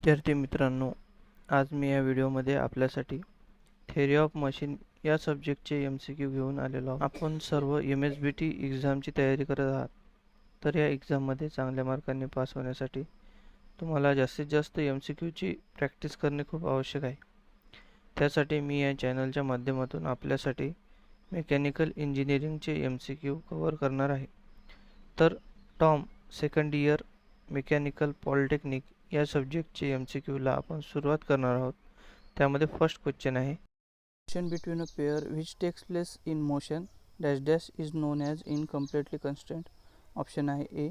विद्यार्थी मित्रांनो, आज मी या व्हिडिओमध्ये आपल्यासाठी थेअरी ऑफ मशीन या सब्जेक्टचे MCQ घेऊन आलेलो आहोत. आपण सर्व MSBT एक्झामची तयारी करत आहात. तर या एक्झाममध्ये चांगल्या मार्कांनी पास होण्यासाठी तुम्हाला जास्तीत जास्त MCQची प्रॅक्टिस करणे खूप आवश्यक आहे. त्यासाठी मी या चॅनलच्या माध्यमातून आपल्यासाठी मेकॅनिकल इंजिनिअरिंगचे MCQ कव्हर करणार आहे. तर टॉम सेकंड इयर मेकॅनिकल पॉलिटेक्निक या सब्जेक्टचे MCQला आपण सुरुवात करणार आहोत. त्यामध्ये फर्स्ट क्वेश्चन आहे, motion between a pair which takes place in motion dash dash is known as incompletely constraint. Option आहे A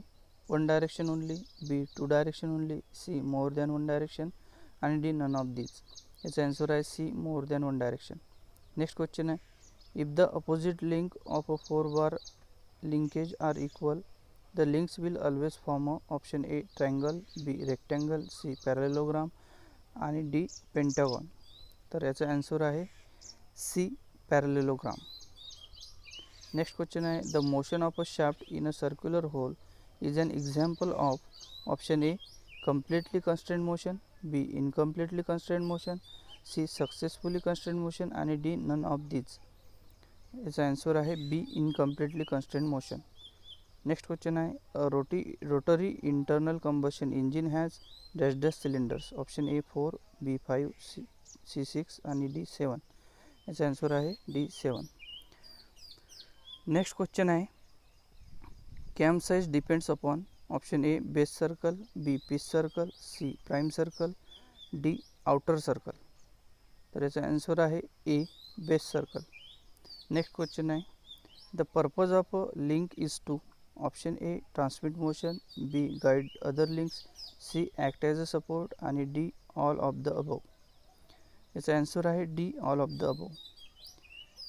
one direction only, B two direction only, C more than one direction आणि D none of these. याचा answer आहे C more than one direction. Next question आहे, if the opposite link of a 4 bar linkage are equal, the links will always form a option A triangle, B rectangle, C parallelogram आणि D pentagon. तर याचा answer आहे C parallelogram. Next question आहे, the motion of a shaft in a circular hole is an example of option A completely constrained motion, B incompletely constrained motion, C successfully constrained motion आणि D none of these. याचा answer आहे B incompletely constrained motion. Next question आहे, rotary internal combustion engine has dash dash cylinders. Option A 4, B 5, C 6 आणि D 7. याचा answer आहे D 7. Next question आहे, cam size depends upon. Option A base circle, B pitch circle, C prime circle, D outer circle. तर याचा answer आहे A base circle. Next question आहे, the purpose of a link is to. Option A transmit motion, B guide other links, C act as a support आणि D all of the above. याचा answer आहे D all of the above.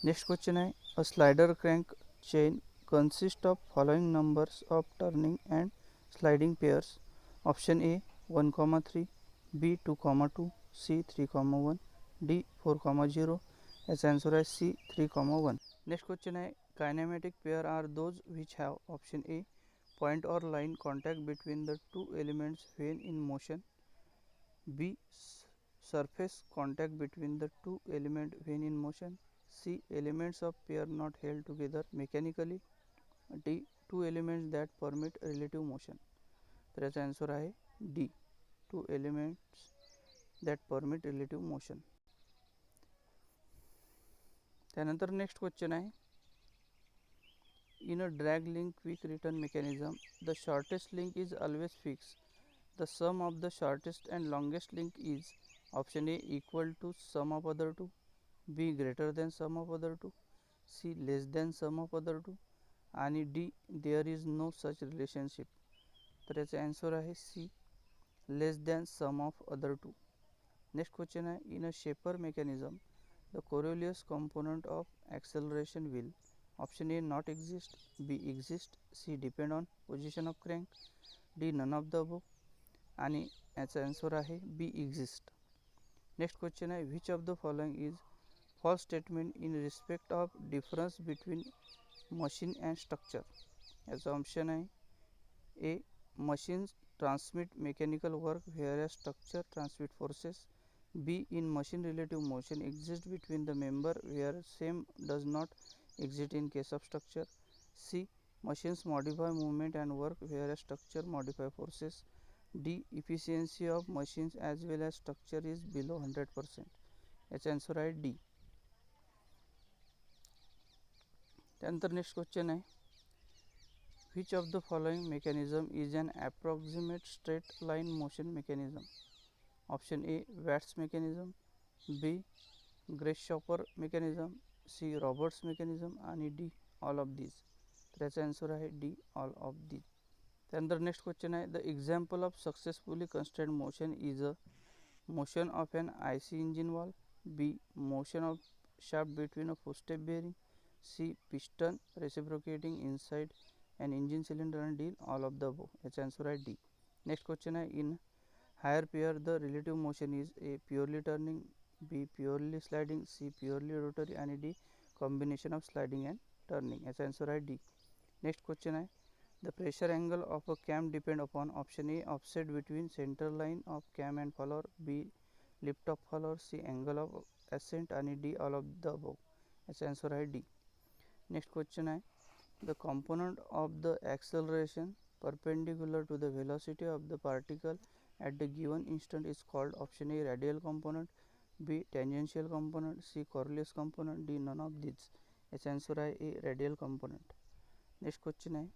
Next question आहे, a slider crank chain consist of following numbers of turning and sliding pairs. Option A 1,3, B 2,2, C 3,1, D 4,0. याचा answer आहे C 3,1. Next question आहे, kinematic pair are those which have. Option A point or line contact between the two elements when in motion, B surface contact between the two elements when in motion, C elements of pair not held together mechanically, D two elements that permit relative motion. तर याचा answer आहे D two elements that permit relative motion. त्यानंतर next question आहे, in a drag link quick return mechanism the shortest link is always fix. The sum of the shortest and longest link is. Option A equal to sum of other two, B greater than sum of other two, C less than sum of other two आणि D there is no such relationship. तर याचा answer आहे C less than sum of other two. Next question आहे, in a shaper mechanism the Coriolis component of acceleration will. Option A not exist, B exist, C depend on position of crank, D none of the above आणि याचा answer आहे B exist. Next question आहे, which of the following is false statement in respect of difference between machine and structure. याचा option आहे A machines transmit mechanical work where structure transmit forces, B in machine relative motion exists between the member where same does not exist in case of structure, C machines modify movement and work where structure modify forces, D efficiency of machines as well as structure is below 100%. याचा answer आहे D. त्यानंतर next question आहे, which of the following mechanism is an approximate straight line motion mechanism. Option A Watt's mechanism, B grasshopper mechanism, C Roberts mechanism आणि D all of these. तर याचा answer आहे D all of these. त्यानंतर next question आहे, the example of successfully constraint motion is a motion of an IC engine valve, B motion of shaft between a footstep bearing, C piston reciprocating inside an engine cylinder आणि D all of the above. याचा answer आहे D. Next question आहे, in higher pair the relative motion is A purely turning, B purely sliding, C purely rotary आणि D combination of sliding and turning. याचा answer आहे D. Next question आहे, The pressure angle of a cam depend upon option A, offset between center line of cam and follower, B, lift of follower, C, angle of ascent आणि D, all of the above. याचा answer आहे D. Next question आहे, the component of the acceleration perpendicular to the velocity of the particle at the given instant is called option A, radial component, B, tangential component, C, Coriolis component, D, none of these. याचा answer आहे A, radial component. Next question आहे,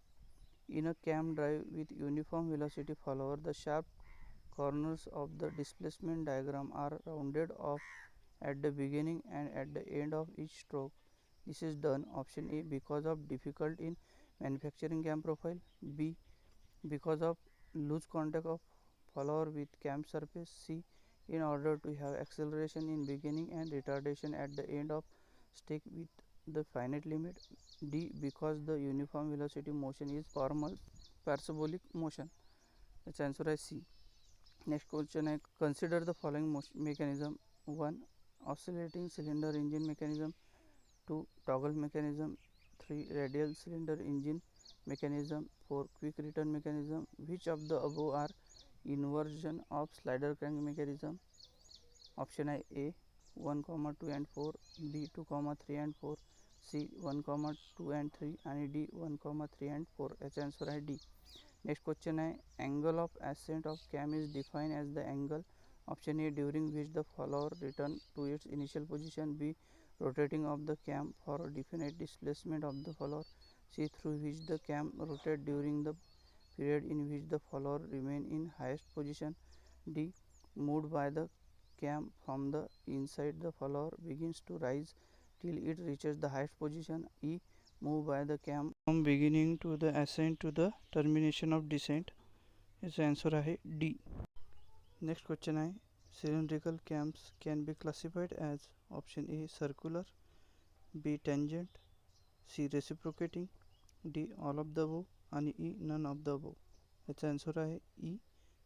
in a cam drive with uniform velocity follower, the sharp corners of the displacement diagram are rounded off at the beginning and at the end of each stroke. This is done option A, because of difficult in manufacturing cam profile, B, because of loose contact of follower with cam surface, C, in order to have acceleration in beginning and retardation at the end of stick with the finite limit, D, because the uniform velocity motion is formal parabolic motion. its answer is C. Next question is, consider the following mechanism: 1, oscillating cylinder engine mechanism, 2, toggle mechanism, 3, radial cylinder engine mechanism, 4, quick return mechanism. Which of the above are inversion of slider crank mechanism? Option A 1, 2 and 4, B 2, 3 and 4, C 1, 2 and 3 and D 1, 3 and 4. याचा answer आहे D. Next question आहे, angle of ascent of cam is defined as the angle option A, during which the follower return to its initial position, B, rotating of the cam for a definite displacement of the follower, C, through which the cam rotate during the period in which the follower remain in highest position, D, moved by the cam from the inside the follower begins to rise till it reaches the highest position, E, move by the cam from beginning to the ascent to the termination of descent. its answer आहे D. Next question आहे, cylindrical cams can be classified as option A, circular, B, tangent, C, reciprocating, D, all of the above आणि E, none of the above. its answer आहे E,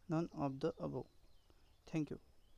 none of the above. Thank you.